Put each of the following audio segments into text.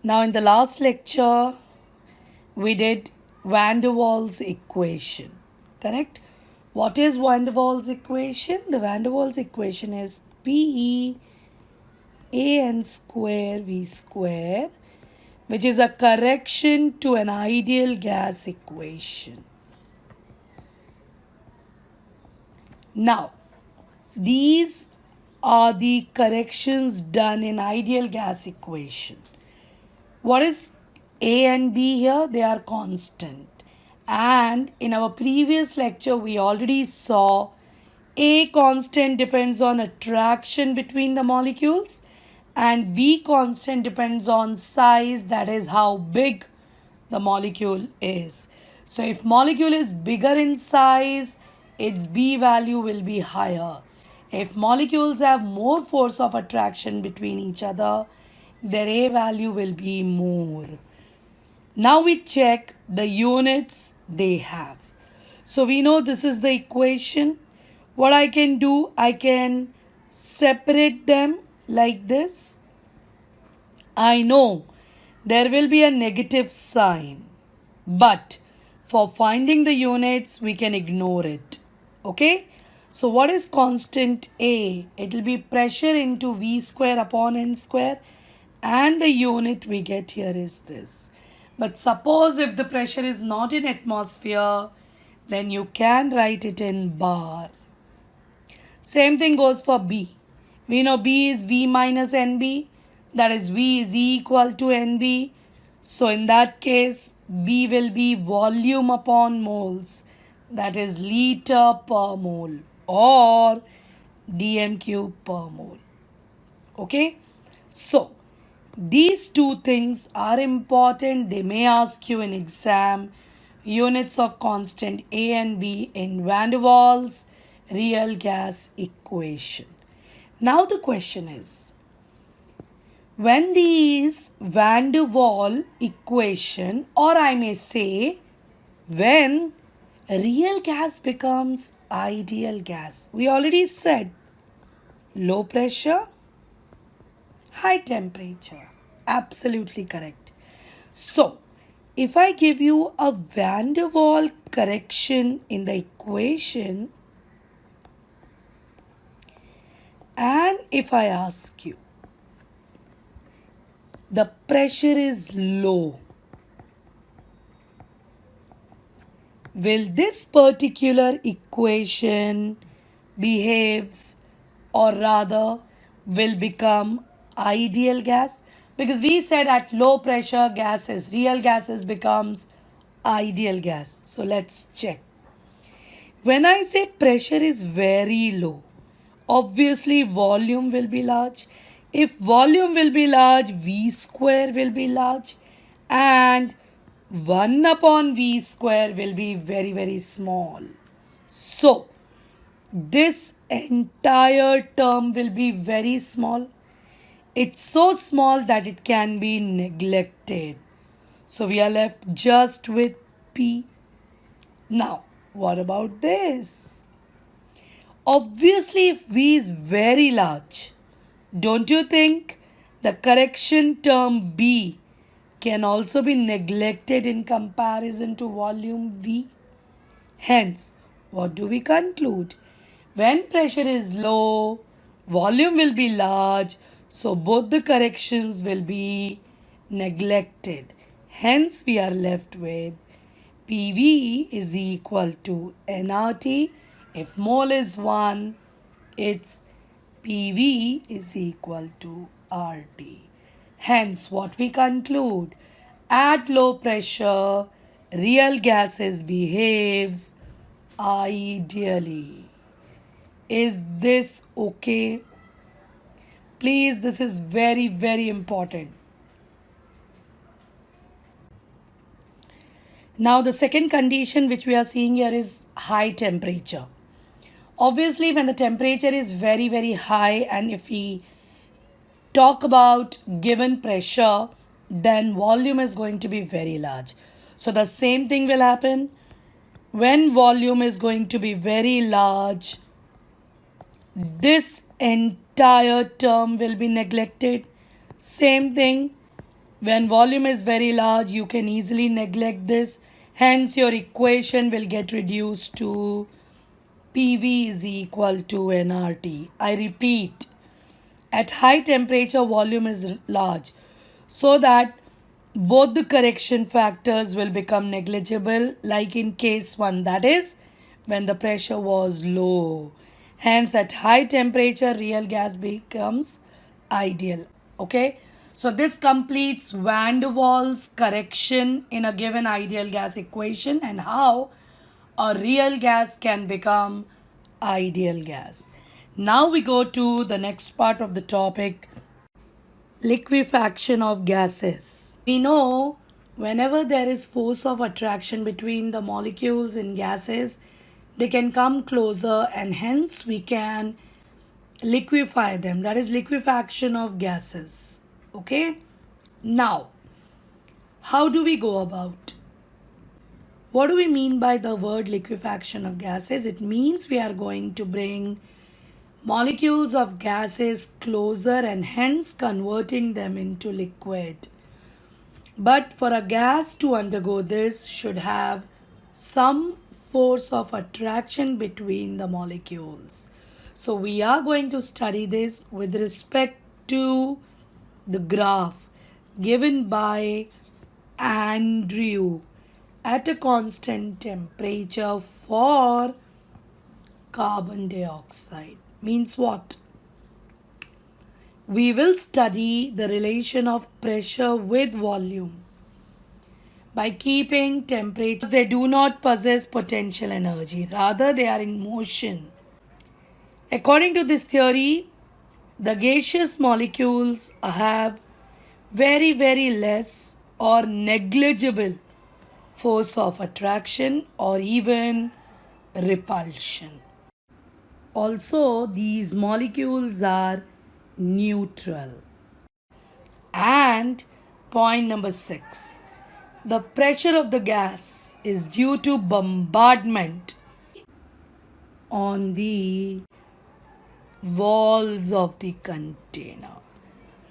Now in the last lecture, we did Van der Waals equation, correct? What is Van der Waals equation? The Van der Waals equation is P A n square V square, which is a correction to an ideal gas equation. Now, these are the corrections done in ideal gas equation. What is A and B here? They are constant. And in our previous lecture, we already saw A constant depends on attraction between the molecules and B constant depends on size, that is how big the molecule is. So if molecule is bigger in size, its B value will be higher. If molecules have more force of attraction between each other, their A value will be more. Now we check the units they have. So we know this is the equation. What I can do, I can separate them like this. I know there will be a negative sign, but for finding the units, we can ignore it. Okay? So what is constant A? It will be pressure into V square upon N square, and the unit we get here is this. But suppose if the pressure is not in atmosphere, then you can write it in bar. Same thing goes for B. We know B is V minus NB, that is V is E equal to NB. So in that case, B will be volume upon moles, that is liter per mole or dm cube per mole. Okay, so these two things are important. They may ask you in exam units of constant A and B in Van der Waals real gas equation. Now the question is, when these Van der Waals equation, or I may say when real gas becomes ideal gas, we already said low pressure, high temperature. Absolutely correct. So, if I give you a Van der Waals correction in the equation, and if I ask you, the pressure is low, will this particular equation behaves, or rather will become ideal gas? Because we said at low pressure gases, real gases becomes ideal gas. So let's check. When I say pressure is very low, obviously volume will be large. If volume will be large, V square will be large, and 1 upon V square will be very, very small. So, this entire term will be very small. It's so small that it can be neglected. So, we are left just with P. Now, what about this? Obviously, if V is very large, don't you think the correction term B can also be neglected in comparison to volume V? Hence, what do we conclude? When pressure is low, volume will be large, so both the corrections will be neglected. Hence, we are left with PV is equal to nRT. If mole is 1, its PV is equal to RT. Hence, what we conclude, at low pressure, real gases behaves ideally. Is this okay? Please, this is very, very important. Now, the second condition which we are seeing here is high temperature. Obviously, when the temperature is very, very high, and if we talk about given pressure, then volume is going to be very large. So the same thing will happen. When volume is going to be very large, this entire term will be neglected. Same thing When volume is very large, you can easily neglect this. Hence, your equation will get reduced to PV is equal to nRT. I repeat, at high temperature, volume is large, so that both the correction factors will become negligible, like in case 1, that is when the pressure was low. Hence, at high temperature, real gas becomes ideal. Okay, so this completes van der Waals correction in a given ideal gas equation and how a real gas can become ideal gas. Now we go to the next part of the topic, liquefaction of gases. We know whenever there is force of attraction between the molecules in gases, they can come closer and hence we can liquefy them. That is liquefaction of gases. Okay? Now, how do we go about? What do we mean by the word liquefaction of gases? It means we are going to bring molecules of gases closer and hence converting them into liquid. But for a gas to undergo this should have some force of attraction between the molecules. So we are going to study this with respect to the graph given by Andrew at a constant temperature for carbon dioxide. Means what? We will study the relation of pressure with volume. By keeping temperature, they do not possess potential energy, rather, they are in motion. According to this theory, the gaseous molecules have very, very less or negligible force of attraction or even repulsion. Also, these molecules are neutral. And point number 6, the pressure of the gas is due to bombardment on the walls of the container.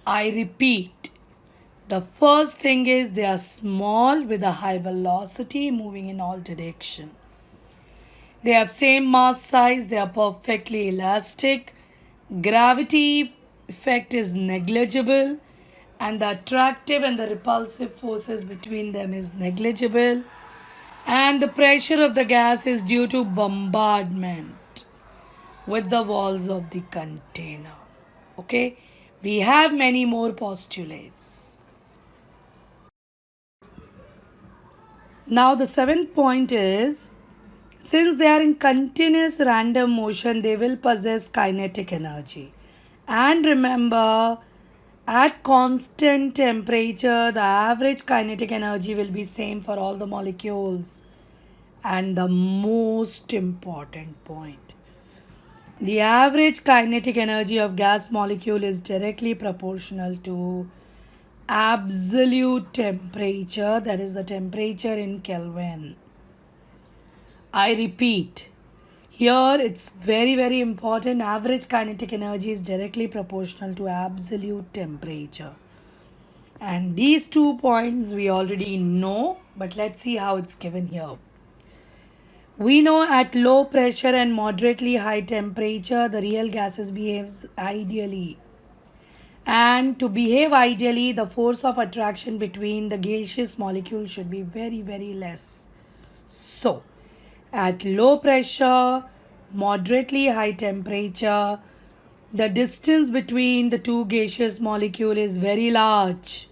I repeat, the first thing is they are small with a high velocity moving in all direction. They have same mass size, they are perfectly elastic, gravity effect is negligible, and the attractive and the repulsive forces between them is negligible, and the pressure of the gas is due to bombardment with the walls of the container. Okay, we have many more postulates. Now the 7th point is, since they are in continuous random motion, they will possess kinetic energy. And remember, at constant temperature, the average kinetic energy will be same for all the molecules. And the most important point, the average kinetic energy of gas molecule is directly proportional to absolute temperature, that is the temperature in Kelvin. I repeat, here it's very, very important. Average kinetic energy is directly proportional to absolute temperature. And these 2 points we already know, but let's see how it's given here. We know at low pressure and moderately high temperature, the real gases behaves ideally. And to behave ideally, the force of attraction between the gaseous molecules should be very, very less. So, at low pressure, moderately high temperature, the distance between the two gaseous molecules is very large.